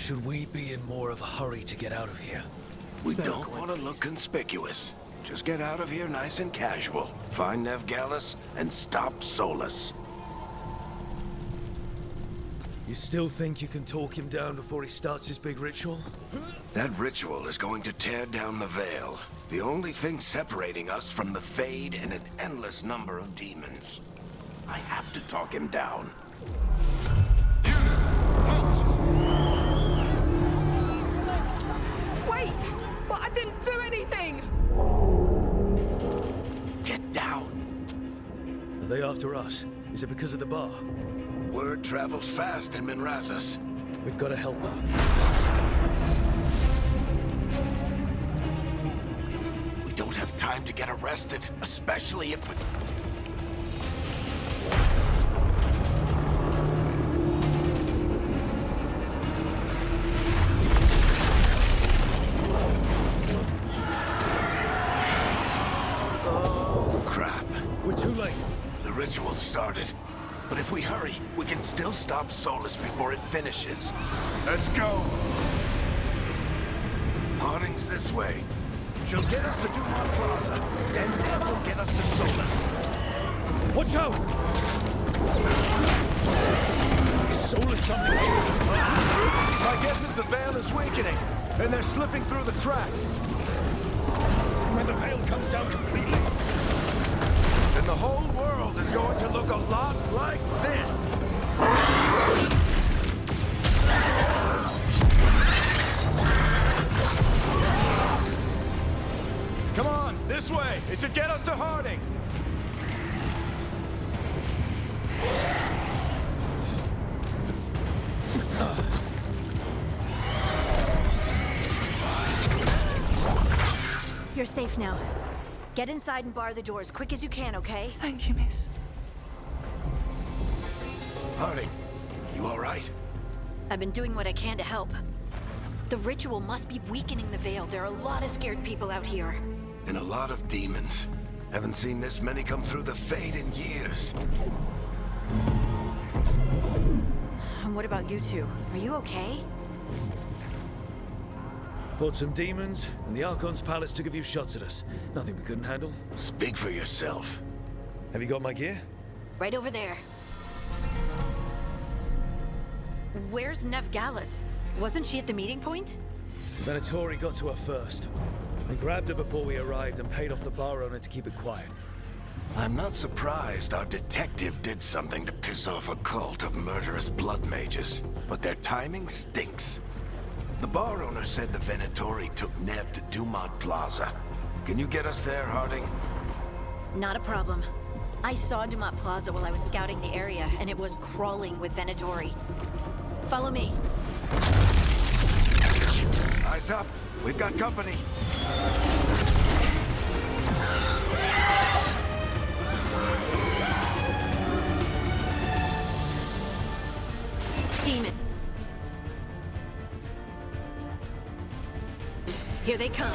Should we be in more of a hurry to get out of here? We don't want to look conspicuous. Just get out of here nice and casual. Find Veilguard and stop Solus. You still think you can talk him down before he starts his big ritual? That ritual is going to tear down the Veil. The only thing separating us from the Fade and an endless number of demons. I have to talk him down. Wait! But I didn't do anything! Get down. Are they after us? Is it because of the bar? Word travels fast in Minrathous. We've got to help her. We don't have time to get arrested, especially if we... Oh, crap. We're too late. The ritual started. But if we hurry, we can still stop Solus before it finishes. Let's go! Harding's this way. She'll get us to Dumont Plaza, then Dev will get us to Solus. Watch out! Is Solus something else? My guess is the Veil is weakening, and they're slipping through the cracks. When the veil comes down completely, And the whole world is going to look a lot like this. Come on, this way. It should get us to Harding. You're safe now. Get inside and bar the doors quick as you can, okay? Thank you, miss. Harding, you all right? I've been doing what I can to help. The ritual must be weakening the Veil. There are a lot of scared people out here. And a lot of demons. Haven't seen this many come through the Fade in years. And what about you two? Are you okay? fought some demons, and the Archon's palace took a few shots at us. Nothing we couldn't handle. Speak for yourself. Have you got my gear? Right over there. Where's Veilguard? Wasn't she at the meeting point? Venatori got to her first. They grabbed her before we arrived and paid off the bar owner to keep it quiet. I'm not surprised our detective did something to piss off a cult of murderous blood mages, but their timing stinks. The bar owner said the Venatori took Nev to Dumont Plaza. Can you get us there, Harding? Not a problem. I saw Dumont Plaza while I was scouting the area, and it was crawling with Venatori. Follow me. Eyes up. We've got company. Demon. Here they come.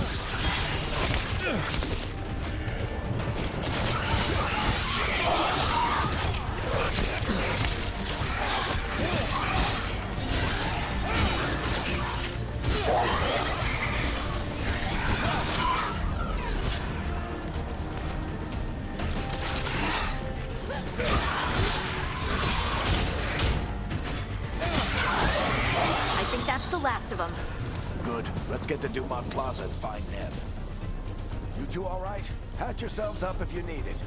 I think that's the last of them. Good. Let's get to Dumont Plaza and find Nev. You two all right? Patch yourselves up if you need it.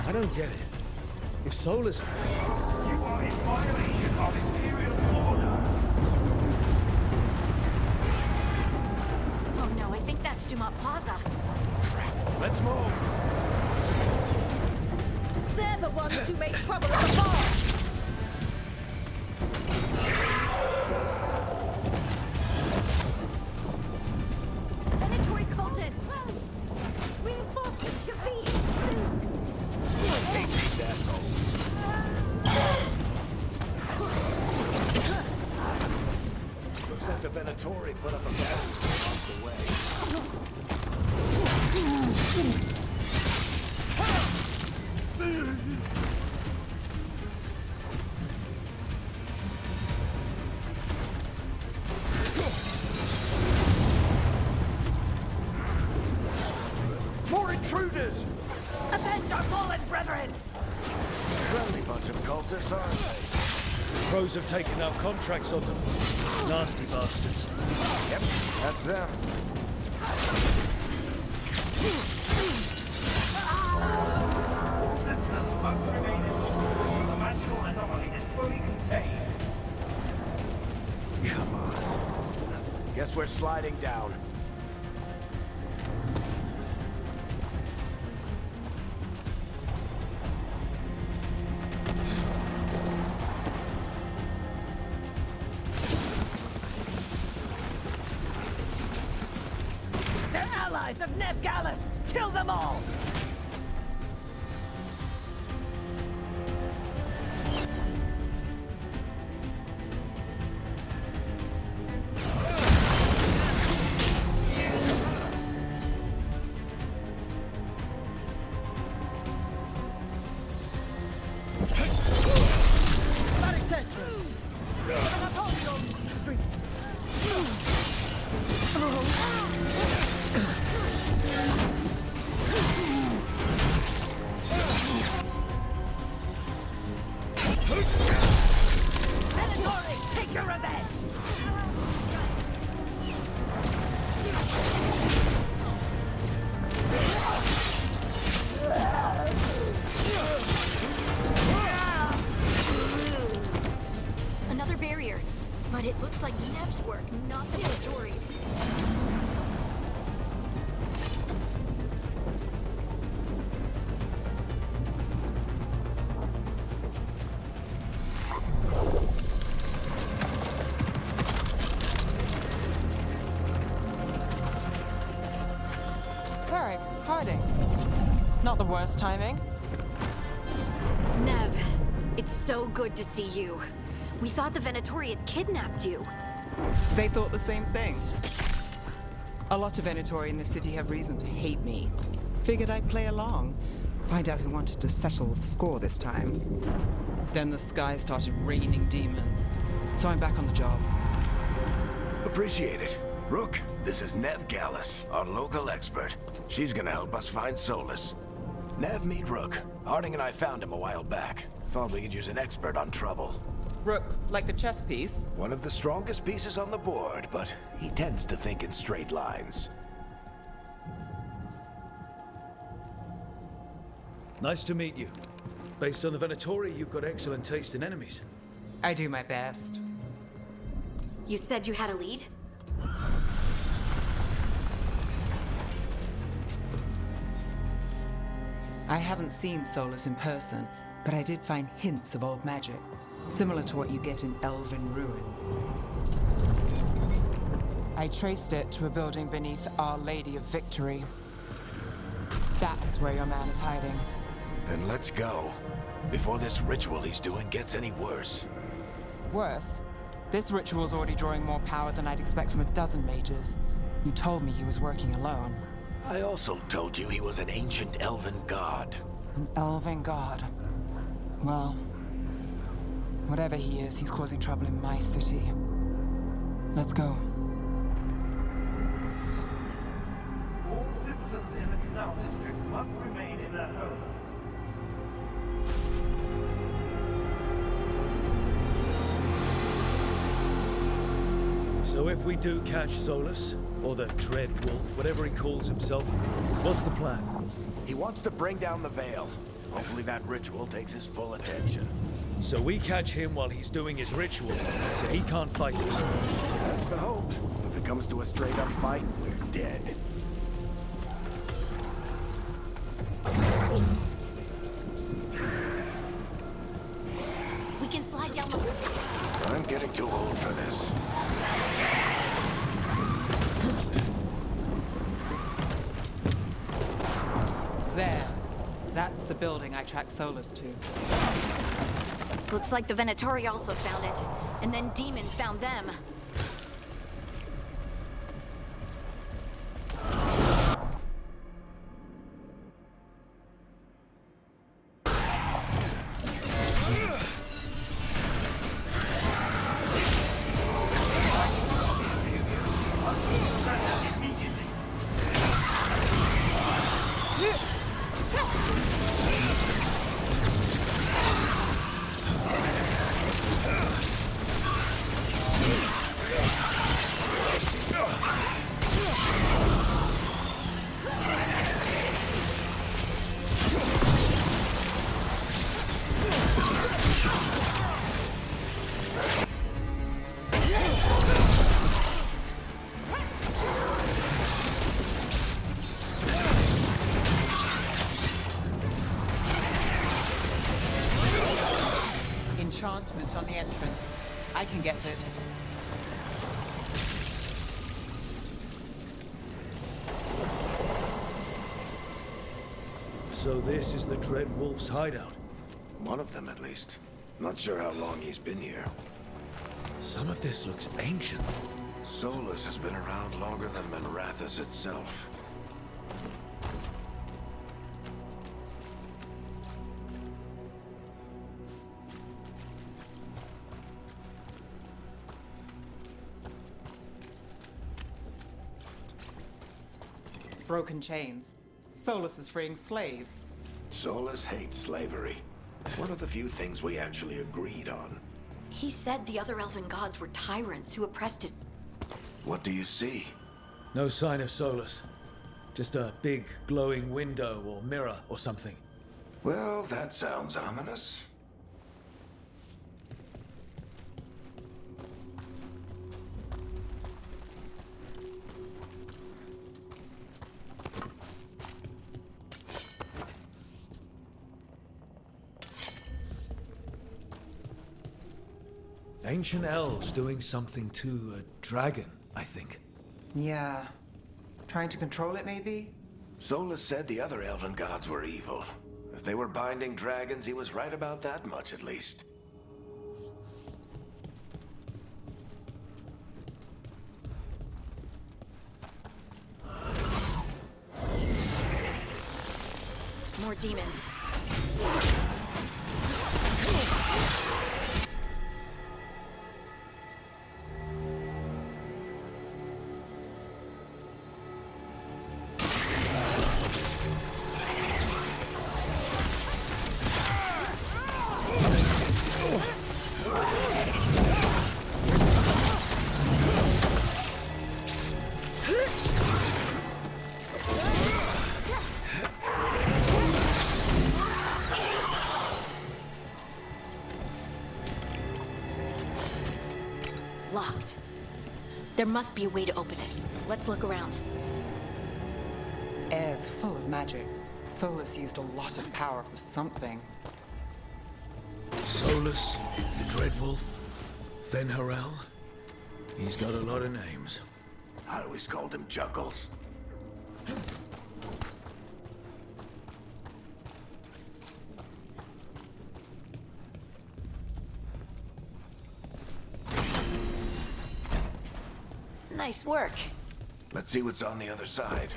I don't get it. If Solus... You are in violation of Imperial order. Oh no, I think that's Dumont Plaza. Let's move. They're the ones who made trouble at the bar! Venatori cultists! Reinforcements should be I hate these assholes. Looks like the Venatori put up a battery off the way. cultists, aren't they? Crows have taken out contracts on them. Nasty bastards. Yep, that's them. All citizens must remain in the magical anomaly is fully contained. Come on. Guess we're sliding down. They're allies of Veilguard! Kill them all! Veilguard, take your revenge! Another barrier. But it looks like Nev's work, not the Veilguard's. Varric, hiding. Not the worst timing. Nev, it's so good to see you. We thought the Venatori had kidnapped you. They thought the same thing. A lot of Venatori in the city have reason to hate me. Figured I'd play along. Find out who wanted to settle the score this time. Then the sky started raining demons. So I'm back on the job. Appreciate it. Rook, this is Nev Gallus, our local expert. She's gonna help us find Solus. Nev, meet Rook. Harding and I found him a while back. Thought we could use an expert on trouble. Rook, like the chess piece? One of the strongest pieces on the board, but he tends to think in straight lines. Nice to meet you. Based on the Venatori, you've got excellent taste in enemies. I do my best. You said you had a lead? I haven't seen Solus in person, but I did find hints of old magic, similar to what you get in elven ruins. I traced it to a building beneath Our Lady of Victory. That's where your man is hiding. Then let's go. Before this ritual he's doing gets any worse. Worse, this ritual's already drawing more power than I'd expect from a dozen mages. You told me he was working alone. I also told you he was an ancient elven god. An elven god. Well, whatever he is, he's causing trouble in my city. Let's go. All citizens in the canal district must remain in their homes. So if we do catch Solus, or the Dread Wolf, whatever he calls himself, what's the plan? He wants to bring down the Veil. Hopefully that ritual takes his full attention. So we catch him while he's doing his ritual, so he can't fight us. That's the hope. If it comes to a straight-up fight, we're dead. We can slide down the... I'm getting too old for this. There. That's the building I tracked Solus to. Looks like the Venatori also found it. And then demons found them. enchantment on the entrance. I can get it. So this is the Dread Wolf's hideout. One of them, at least. Not sure how long he's been here. Some of this looks ancient. Solus has been around longer than Manrathus itself. Broken chains. Solus is freeing slaves. Solus hates slavery. One of the few things we actually agreed on. He said the other elven gods were tyrants who oppressed his... What do you see? No sign of Solus. Just a big glowing window or mirror or something. Well, that sounds ominous. Ancient elves doing something to a dragon, I think. Yeah. Trying to control it, maybe? Solus said the other elven gods were evil. If they were binding dragons, he was right about that much, at least. More demons. Locked. There must be a way to open it. Let's look around. Air's full of magic. Solus used a lot of power for something. Solus, the Dread Wolf, Venharel. He's got a lot of names. I always called him Juggles. Nice work. Let's see what's on the other side.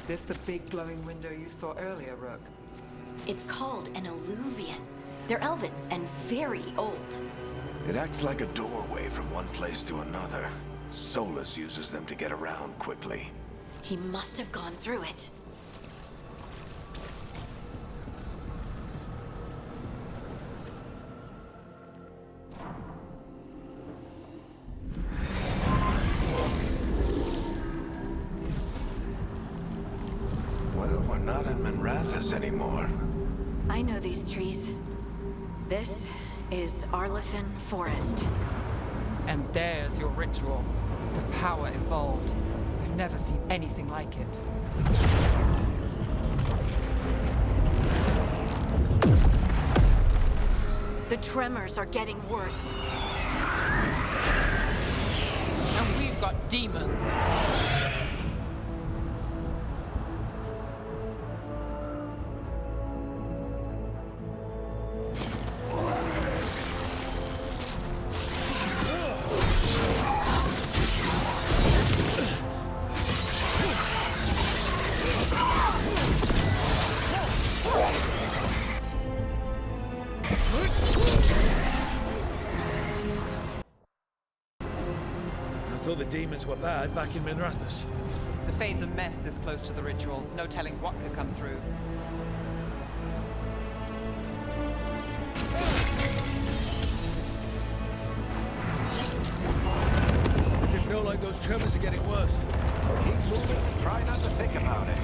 This the big glowing window you saw earlier, Rook? It's called an alluvian. They're elven and very old. It acts like a doorway from one place to another. Solus uses them to get around quickly. He must have gone through it. Well, we're not in Manrathus anymore. I know these trees. This is Arlethan Forest. And there's your ritual. The power involved. I've never seen anything like it. The tremors are getting worse. And we've got demons. the demons were bad back in Minrathous. The Fade's a mess this close to the ritual. No telling what could come through. Does it feel like those tremors are getting worse? Keep moving and try not to think about it.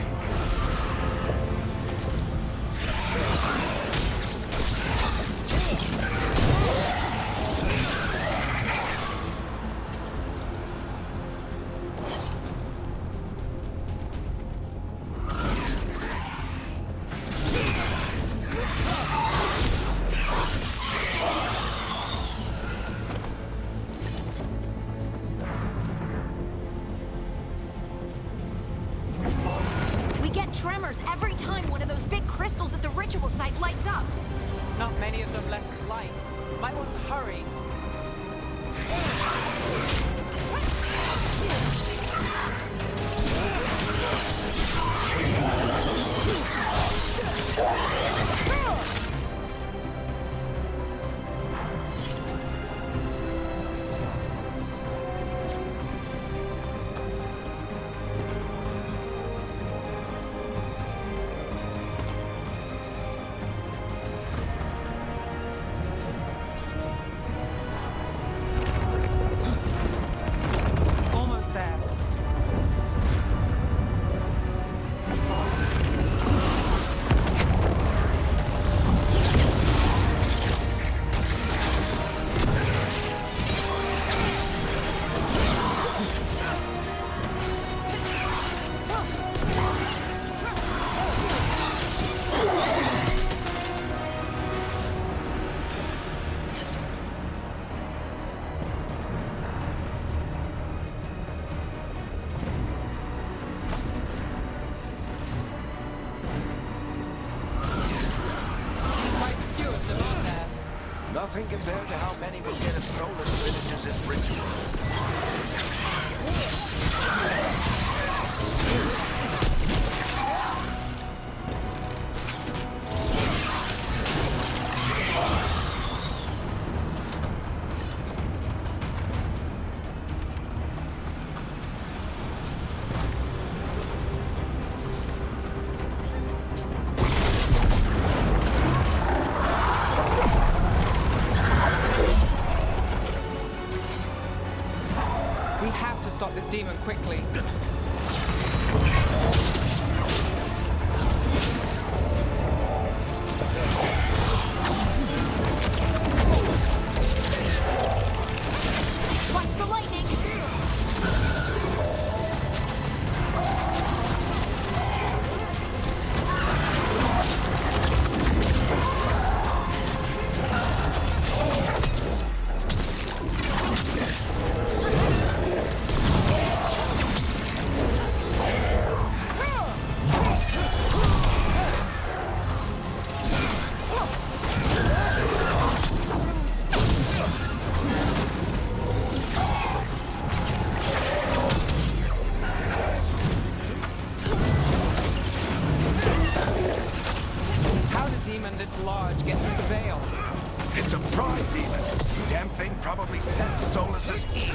We get tremors every time one of those big crystals at the ritual site lights up. Not many of them left to light. Might want to hurry. Almost there. Quite a few of them, aren't there? Nothing compared to how many we get if Solus finishes his ritual. We have to stop this demon quickly. Watch the lightning! How'd a demon this large get through the veil? It's a pride demon. Damn thing probably sensed Solus's ego.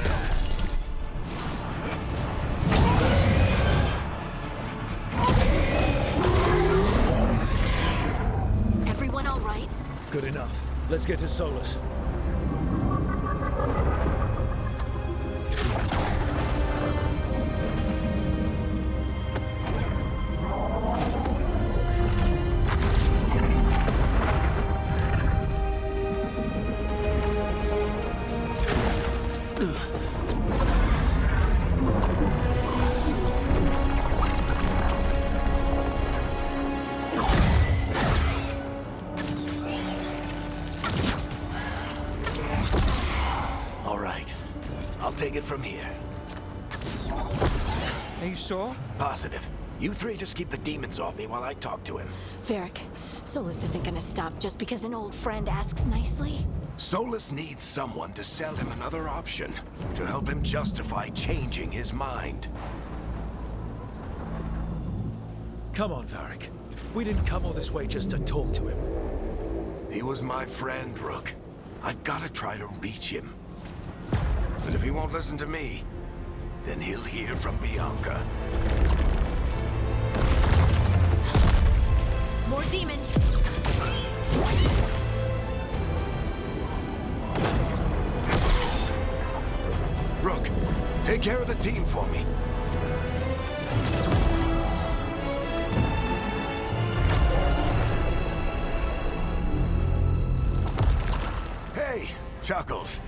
Everyone all right? Good enough. Let's get to Solus. All right. I'll take it from here. Are you sure? Positive. You three just keep the demons off me while I talk to him. Varric, Solus isn't gonna stop just because an old friend asks nicely. Solus needs someone to sell him another option, to help him justify changing his mind. Come on, Varric. We didn't come all this way just to talk to him. He was my friend, Rook. I've got to try to reach him. But if he won't listen to me, then he'll hear from Bianca. More demons! Rook, take care of the team for me. Hey, Chuckles.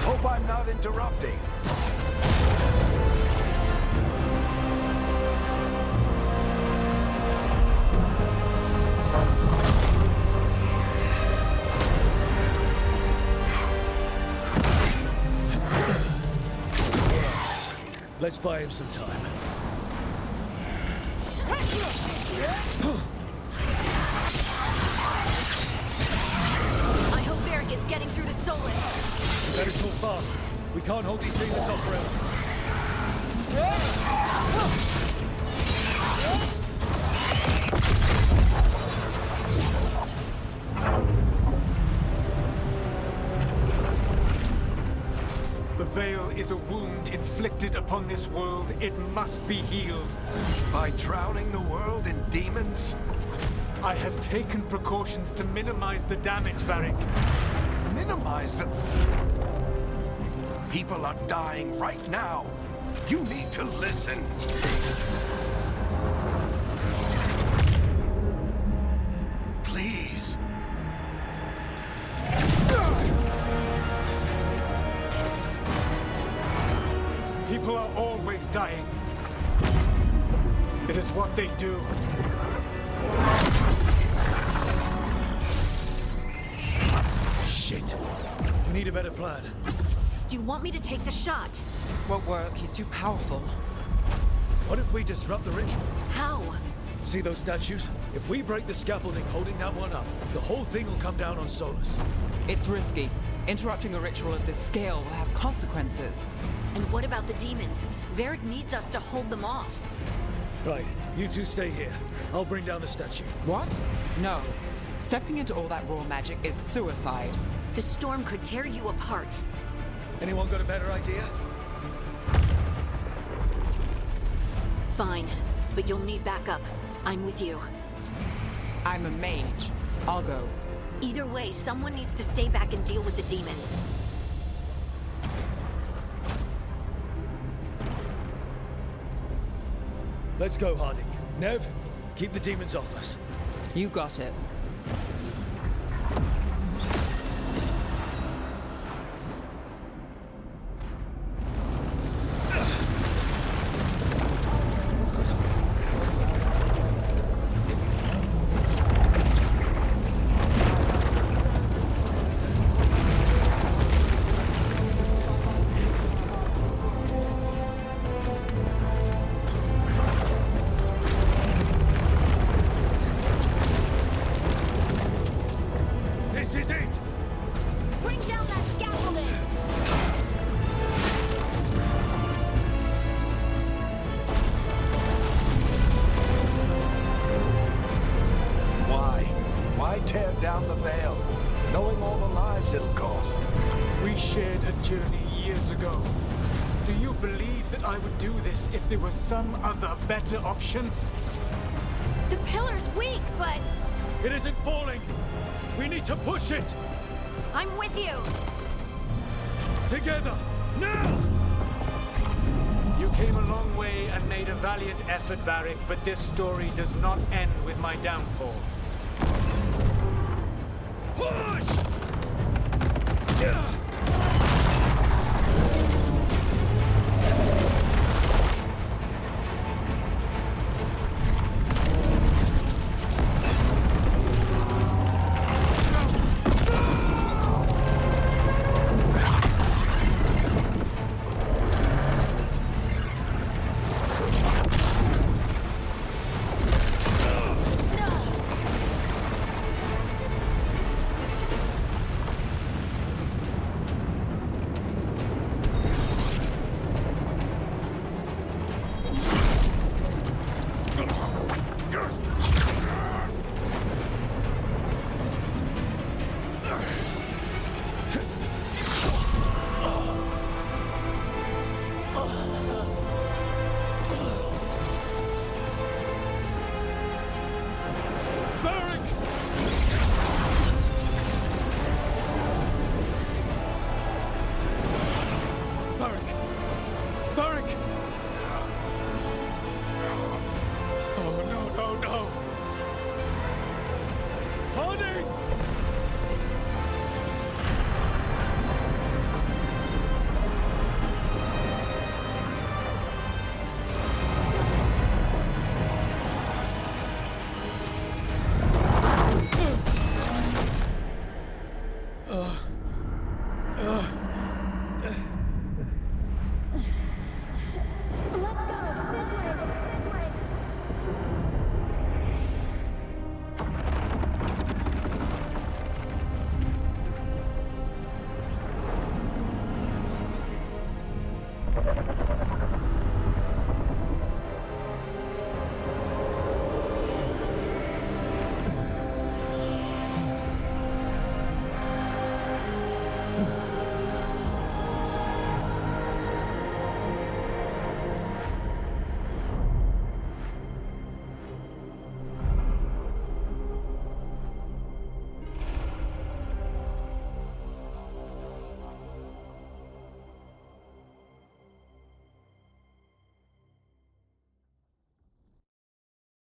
Hope I'm not interrupting. Let's buy him some time. I hope Varric is getting through to Solus. We better talk fast. We can't hold these demons off forever. The Veil is a wound inflicted upon this world. It must be healed. By drowning the world in demons? I have taken precautions to minimize the damage, Varric. Minimize the... People are dying right now. You need to listen. Please. People are always dying. It is what they do. Shit. We need a better plan. Do you want me to take the shot? Won't work. He's too powerful. What if we disrupt the ritual? How? See those statues? If we break the scaffolding holding that one up, the whole thing will come down on Solus. It's risky. Interrupting a ritual at this scale will have consequences. And what about the demons? Varric needs us to hold them off. Right, you two stay here. I'll bring down the statue. What? No. Stepping into all that raw magic is suicide. The storm could tear you apart. Anyone got a better idea? Fine, but you'll need backup. I'm with you. I'm a mage. I'll go. Either way, someone needs to stay back and deal with the demons. Let's go, Harding. Nev, keep the demons off us. You got it. This is it! Bring down that scaffolding! Why? Why tear down the Veil, knowing all the lives it'll cost? We shared a journey years ago. Do you believe that I would do this if there was some other better option? The pillar's weak, but It isn't falling! We need to push it! I'm with you! Together! Now! You came a long way and made a valiant effort, Varric, but this story does not end with my downfall. Push! Yeah!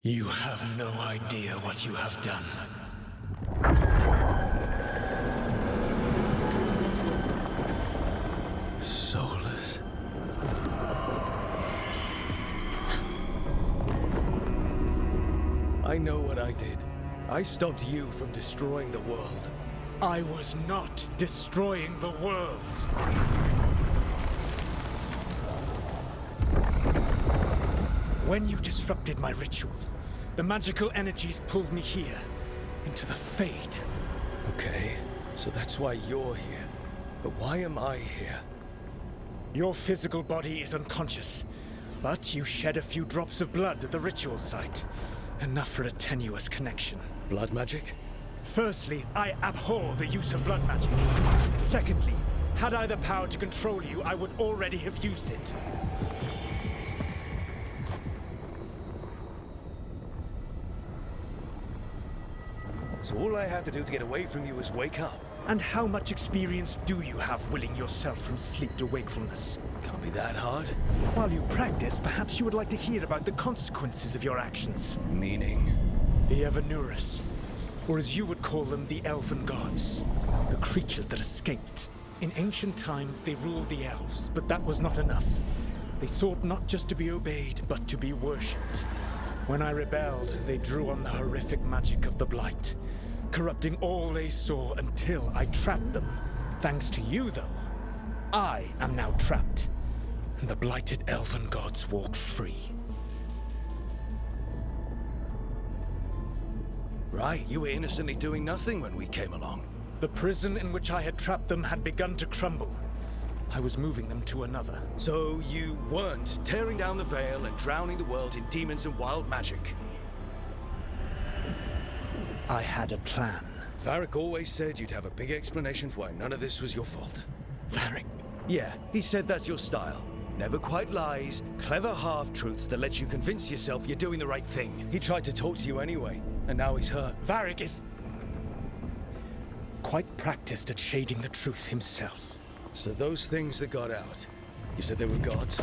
You have no idea what you have done. Soulless. I know what I did. I stopped you from destroying the world. I was not destroying the world. When you disrupted my ritual, the magical energies pulled me here, into the Fade. Okay, so that's why you're here. But why am I here? Your physical body is unconscious, but you shed a few drops of blood at the ritual site. Enough for a tenuous connection. Blood magic? Firstly, I abhor the use of blood magic. Secondly, had I the power to control you, I would already have used it. So all I have to do to get away from you is wake up? And how much experience do you have willing yourself from sleep to wakefulness? Can't be that hard. While you practice, perhaps you would like to hear about the consequences of your actions. Meaning? The Evanurus, or as you would call them, the Elven Gods. The creatures that escaped. In ancient times, they ruled the elves, but that was not enough. They sought not just to be obeyed, but to be worshipped. When I rebelled, they drew on the horrific magic of the Blight, corrupting all they saw until I trapped them. Thanks to you, though, I am now trapped, and the blighted Elven Gods walk free. Right, you were innocently doing nothing when we came along. The prison in which I had trapped them had begun to crumble. I was moving them to another. So you weren't tearing down the veil and drowning the world in demons and wild magic? I had a plan. Varric always said you'd have a big explanation for why none of this was your fault. Varric? Yeah, he said that's your style. Never quite lies, clever half-truths that let you convince yourself you're doing the right thing. He tried to talk to you anyway, and now he's hurt. Varric is quite practiced at shading the truth himself. So those things that got out, you said they were gods?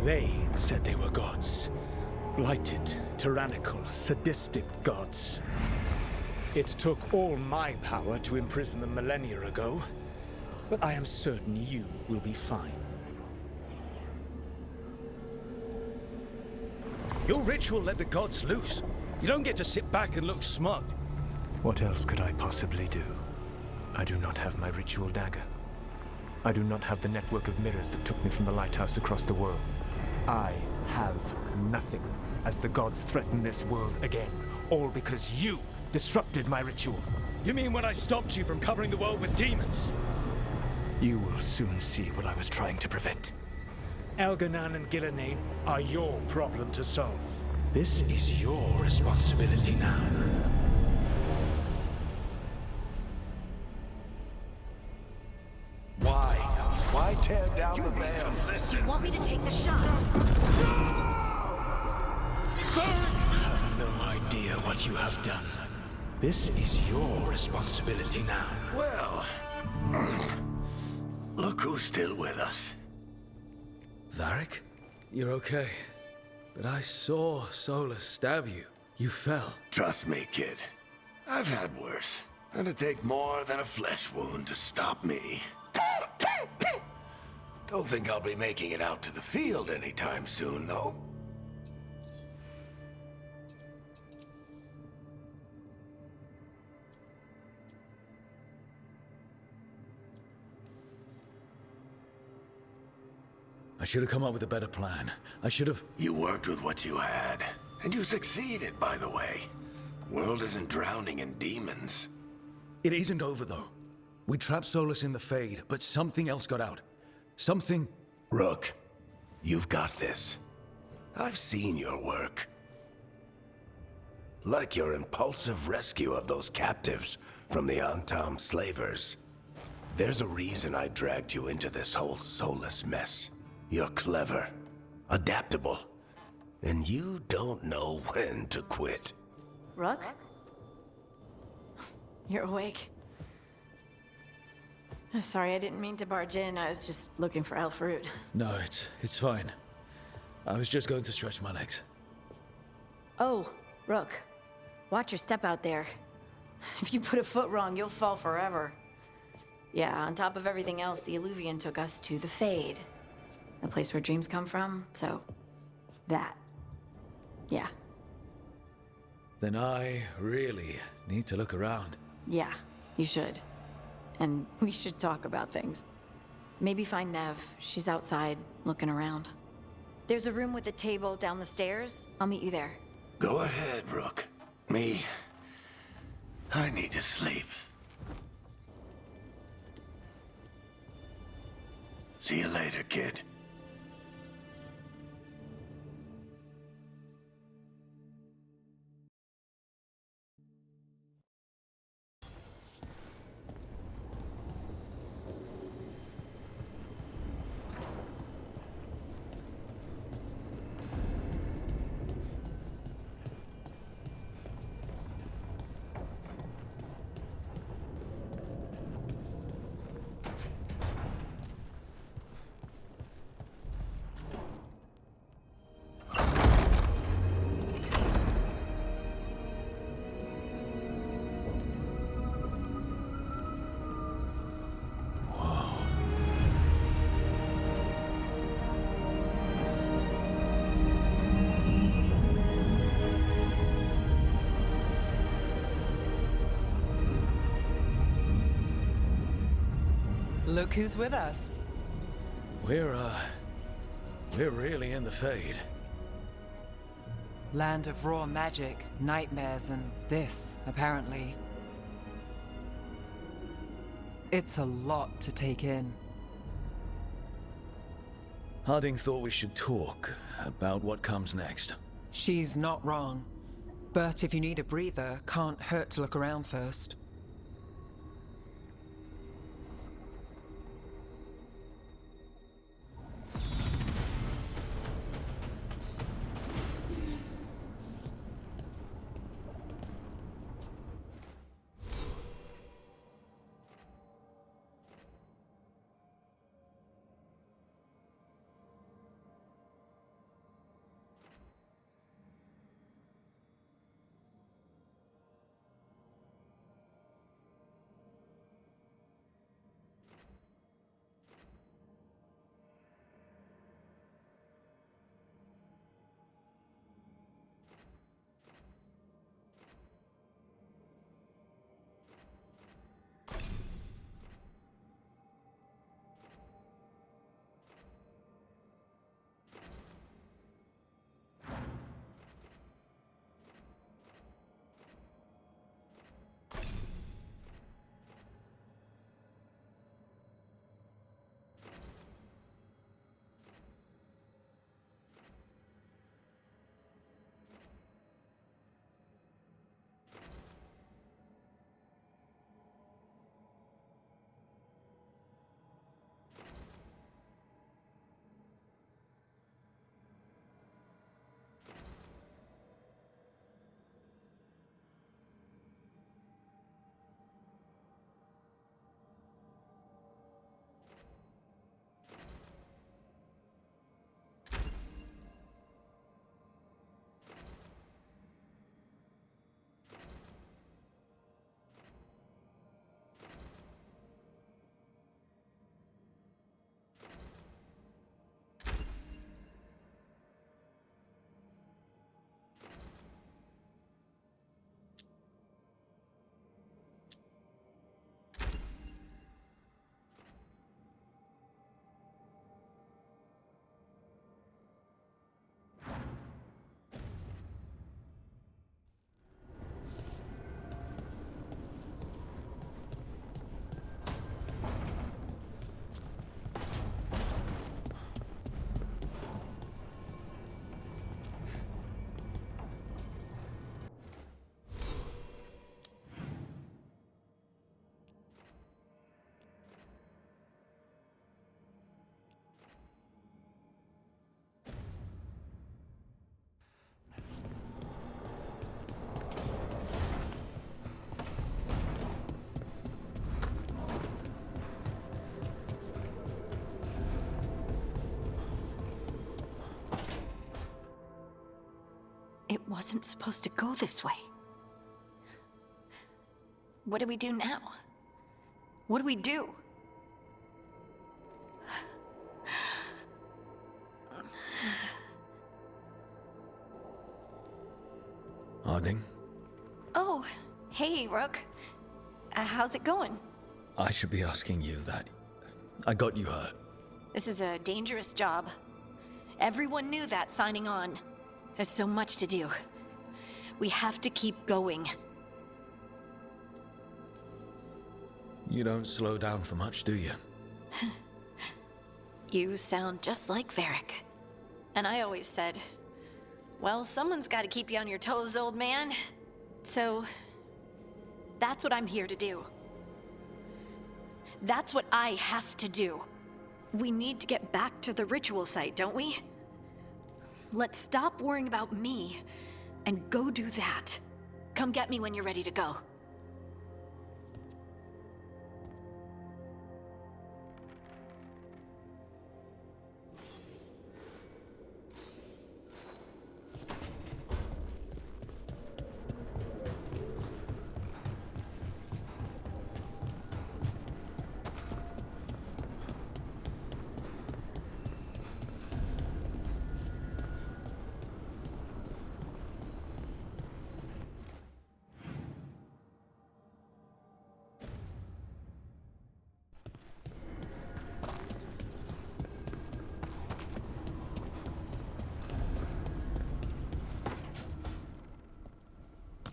They said they were gods. Blighted, tyrannical, sadistic gods. It took all my power to imprison them millennia ago, but I am certain you will be fine. Your ritual let the gods loose. You don't get to sit back and look smug. What else could I possibly do? I do not have my ritual dagger. I do not have the network of mirrors that took me from the lighthouse across the world. I have nothing as the gods threaten this world again, all because you disrupted my ritual. You mean when I stopped you from covering the world with demons? You will soon see what I was trying to prevent. Elganan and Gillenane are your problem to solve. This is your responsibility now. Why? Why tear down the veil? Do you want me to take the shot? You have no idea what you have done. This is your responsibility now. Well, look who's still with us. Varric? You're okay. But I saw Solus stab you. You fell. Trust me, kid. I've had worse. It'd take more than a flesh wound to stop me. Don't think I'll be making it out to the field anytime soon, though. I should have come up with a better plan. I should have... You worked with what you had. And you succeeded, by the way. World isn't drowning in demons. It isn't over, though. We trapped Solus in the Fade, but something else got out. Something... Rook, you've got this. I've seen your work. Like your impulsive rescue of those captives from the Antam slavers. There's a reason I dragged you into this whole Solus mess. You're clever, adaptable, and you don't know when to quit. Rook? You're awake. Sorry, I didn't mean to barge in. I was just looking for elf fruit. No, it's fine. I was just going to stretch my legs. Oh, Rook. Watch your step out there. If you put a foot wrong, you'll fall forever. Yeah, on top of everything else, the Illuvian took us to the Fade. The place where dreams come from, so... that. Yeah. Then I really need to look around. Yeah, you should. And we should talk about things. Maybe find Nev. She's outside, looking around. There's a room with a table down the stairs. I'll meet you there. Go ahead, Rook. I need to sleep. See you later, kid. Look who's with us. We're really in the Fade. Land of raw magic, nightmares, and this, apparently. It's a lot to take in. Harding thought we should talk about what comes next. She's not wrong. But if you need a breather, can't hurt to look around first. It wasn't supposed to go this way. What do we do now? What do we do? Harding, Oh, hey, Rook. How's it going? I should be asking you that. I got you hurt. This is a dangerous job. Everyone knew that signing on. There's so much to do. We have to keep going. You don't slow down for much, do you? You sound just like Varric. And I always said, well, someone's got to keep you on your toes, old man. So, that's what I'm here to do. That's what I have to do. We need to get back to the ritual site, don't we? Let's stop worrying about me and go do that. Come get me when you're ready to go.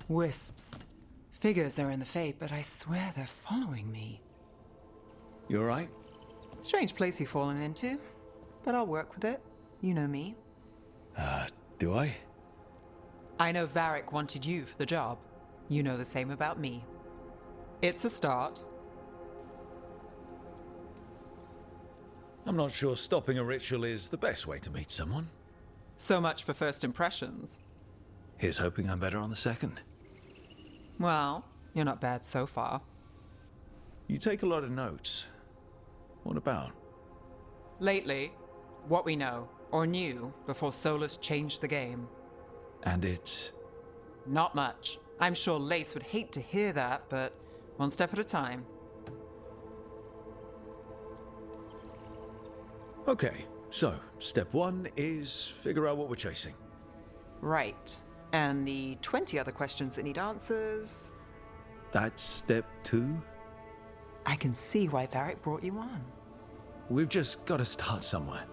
Wisps. Figures are in the Fate, but I swear they're following me. You alright? Strange place you've fallen into, but I'll work with it. You know me. Do I? I know Varric wanted you for the job. You know the same about me. It's a start. I'm not sure stopping a ritual is the best way to meet someone. So much for first impressions. Here's hoping I'm better on the second. Well, you're not bad so far. You take a lot of notes. What about? Lately, what we know, or knew, before Solus changed the game. And it's... Not much. I'm sure Lace would hate to hear that, but one step at a time. Okay, so step one is figure out what we're chasing. Right. And the 20 other questions that need answers... That's step two? I can see why Varric brought you on. We've just got to start somewhere.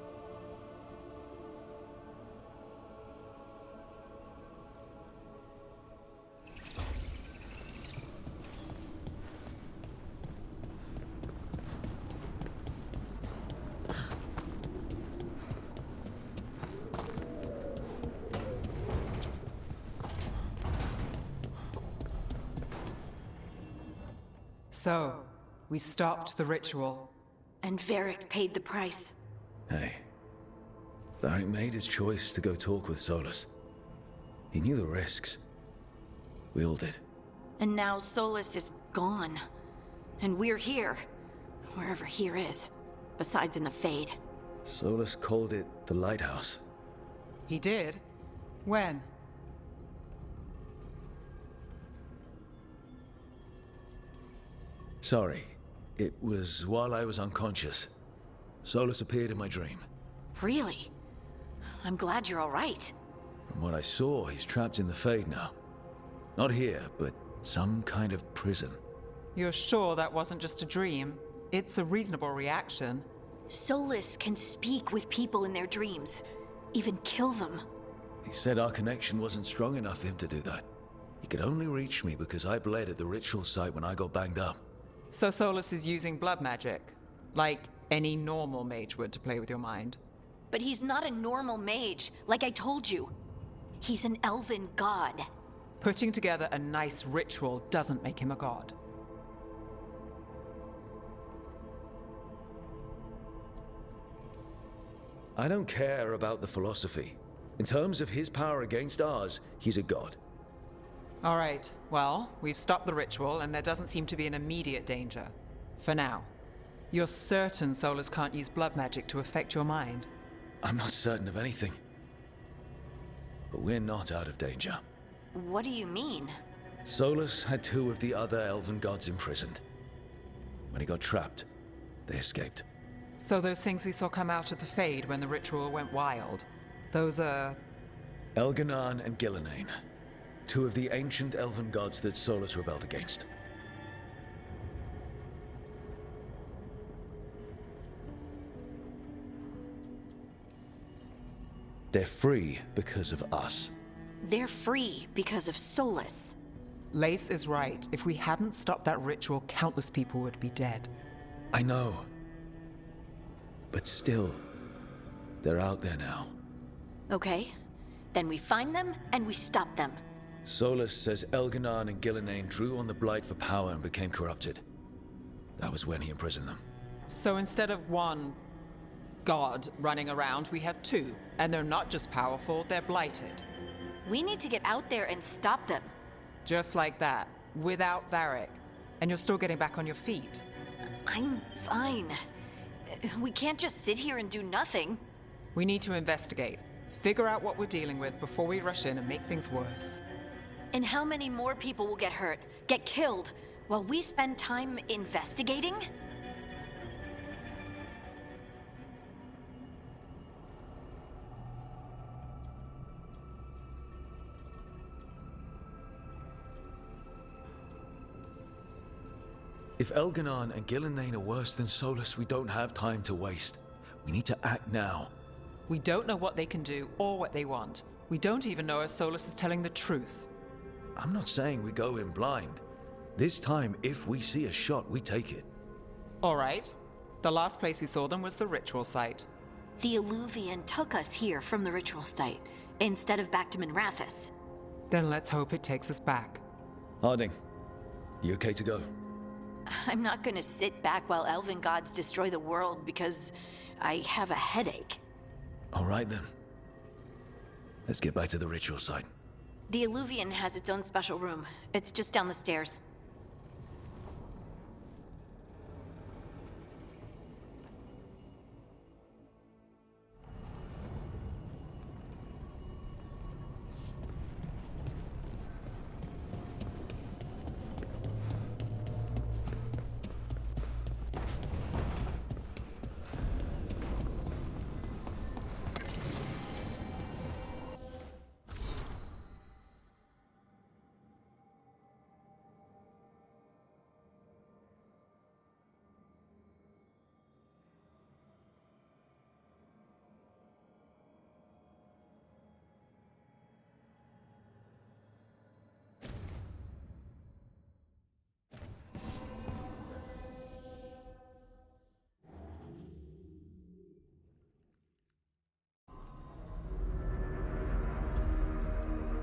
So, we stopped the ritual. And Varric paid the price. Hey, Varric made his choice to go talk with Solus. He knew the risks. We all did. And now Solus is gone. And we're here. Wherever here is. Besides in the Fade. Solus called it the Lighthouse. He did? When? Sorry, it was while I was unconscious. Solus appeared in my dream. Really? I'm glad you're all right. From what I saw, he's trapped in the Fade now. Not here, but some kind of prison. You're sure that wasn't just a dream? It's a reasonable reaction. Solus can speak with people in their dreams. Even kill them. He said our connection wasn't strong enough for him to do that. He could only reach me because I bled at the ritual site when I got banged up. So Solus is using blood magic, like any normal mage would to play with your mind. But he's not a normal mage, like I told you. He's an elven god. Putting together a nice ritual doesn't make him a god. I don't care about the philosophy. In terms of his power against ours, he's a god. All right, well, we've stopped the ritual, and there doesn't seem to be an immediate danger. For now. You're certain Solus can't use blood magic to affect your mind? I'm not certain of anything. but we're not out of danger. What do you mean? Solus had 2 of the other elven gods imprisoned. When he got trapped, they escaped. So those things we saw come out of the Fade when the ritual went wild, those are... Elganan and Gillenane, 2 of the ancient elven gods that Solus rebelled against. They're free because of us. They're free because of Solus. Lace is right. If we hadn't stopped that ritual, countless people would be dead. I know. But still, they're out there now. Okay. Then we find them and we stop them. Solus says Elganan and Gillenane drew on the Blight for power and became corrupted. That was when he imprisoned them. So instead of 1 god running around, we have 2. And they're not just powerful, they're blighted. We need to get out there and stop them. Just like that, without Varric. And you're still getting back on your feet. I'm fine. We can't just sit here and do nothing. We need to investigate. Figure out what we're dealing with before we rush in and make things worse. And how many more people will get hurt, get killed, while we spend time investigating? If Elganan and Gillenane are worse than Solus, we don't have time to waste. We need to act now. We don't know what they can do or what they want. We don't even know if Solus is telling the truth. I'm not saying we go in blind. This time, if we see a shot, we take it. All right. The last place we saw them was the ritual site. The Illuvian took us here from the ritual site, instead of back to Minrathous. Then let's hope it takes us back. Harding, you okay to go? I'm not gonna sit back while elven gods destroy the world because I have a headache. All right then. Let's get back to the ritual site. The Illuvian has its own special room. It's just down the stairs.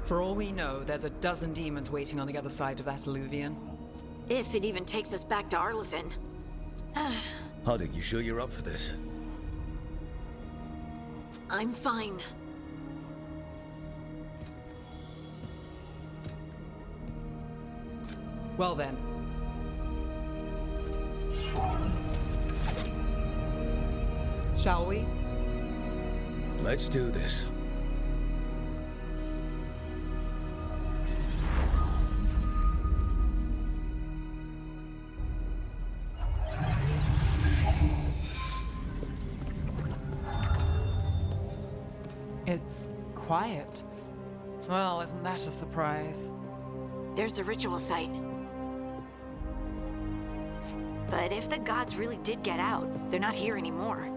For all we know, there's a dozen demons waiting on the other side of that Illuvian. If it even takes us back to Arlefin. Harding, you sure you're up for this? I'm fine. Well then. Shall we? Let's do this. It's quiet. Well, isn't that a surprise? There's the ritual site. But if the gods really did get out, they're not here anymore.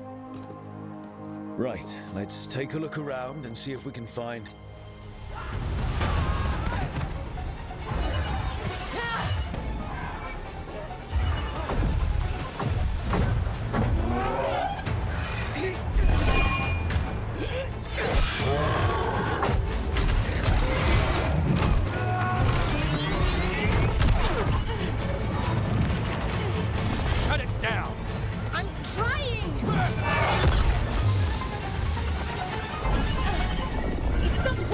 Right, let's take a look around and see if we can find... Cut it down! I'm trying! It's not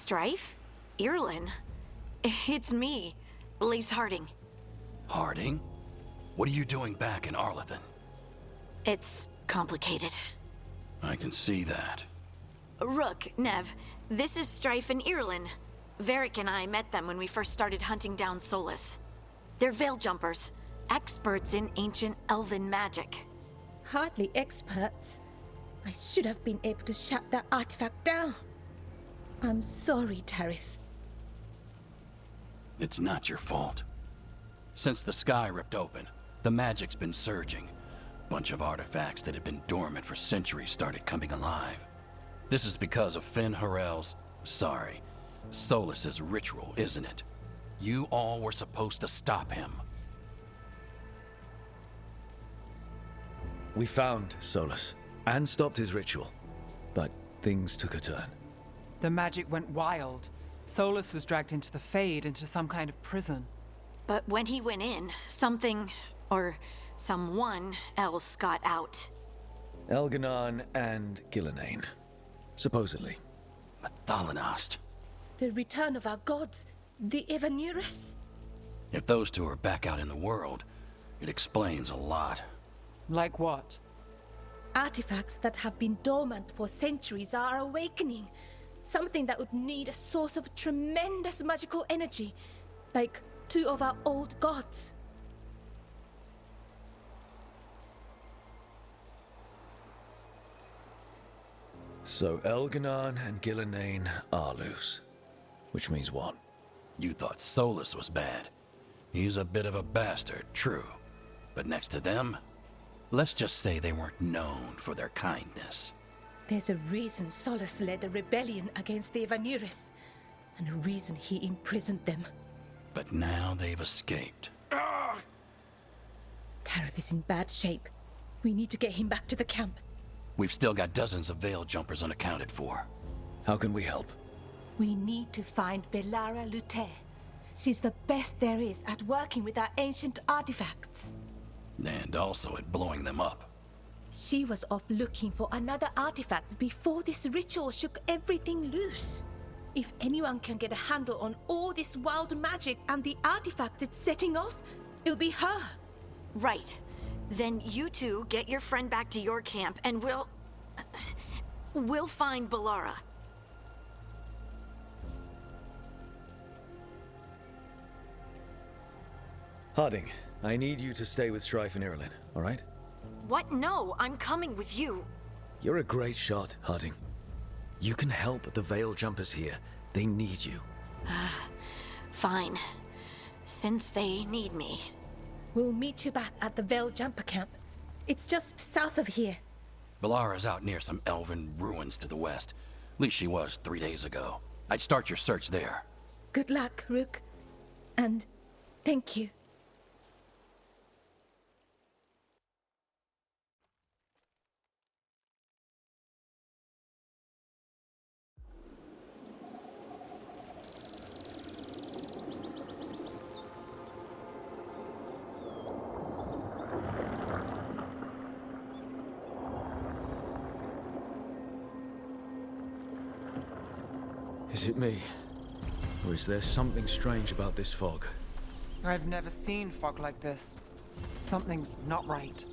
Strife? Irlin? It's me, Lace Harding. Harding? What are you doing back in Arlethan? It's complicated. I can see that. Rook, Nev, this is Strife and Irlin. Varric and I met them when we first started hunting down Solus. They're veil jumpers, experts in ancient elven magic. Hardly experts. I should have been able to shut that artifact down. I'm sorry, Tarith. It's not your fault. Since the sky ripped open, the magic's been surging. Bunch of artifacts that had been dormant for centuries started coming alive. This is because of Finn Harel's, Solus's ritual, isn't it? You all were supposed to stop him. We found Solus and stopped his ritual, but things took a turn. The magic went wild. Solus was dragged into the Fade, into some kind of prison. But when he went in, something, or someone else got out. Elganon and Gillenane, supposedly. Thalanost. The return of our gods, the Evanurus. If those two are back out in the world, it explains a lot. Like what? Artifacts that have been dormant for centuries are awakening. Something that would need a source of tremendous magical energy, like two of our old gods. So Elganon and Gillenane are loose. Which means what? You thought Solus was bad. He's a bit of a bastard, true. But next to them, let's just say they weren't known for their kindness. There's a reason Solus led a rebellion against the Evanurus, and a reason he imprisoned them. But now they've escaped. Tarith is in bad shape. We need to get him back to the camp. We've still got dozens of veil jumpers unaccounted for. How can we help? We need to find Belara Lute. She's the best there is at working with our ancient artifacts. And also at blowing them up. She was off looking for another artifact before this ritual shook everything loose. If anyone can get a handle on all this wild magic and the artifacts it's setting off, it'll be her. Right. Then you two get your friend back to your camp and we'll find Belara. Harding, I need you to stay with Strife and Irlin, all right? What? No, I'm coming with you. You're a great shot, Harding. You can help the Veil Jumpers here. They need you. Fine. Since they need me. We'll meet you back at the Veil Jumper camp. It's just south of here. Belara's out near some elven ruins to the west. At least she was 3 days ago. I'd start your search there. Good luck, Rook. And thank you. Is it me? Or is there something strange about this fog? I've never seen fog like this. Something's not right.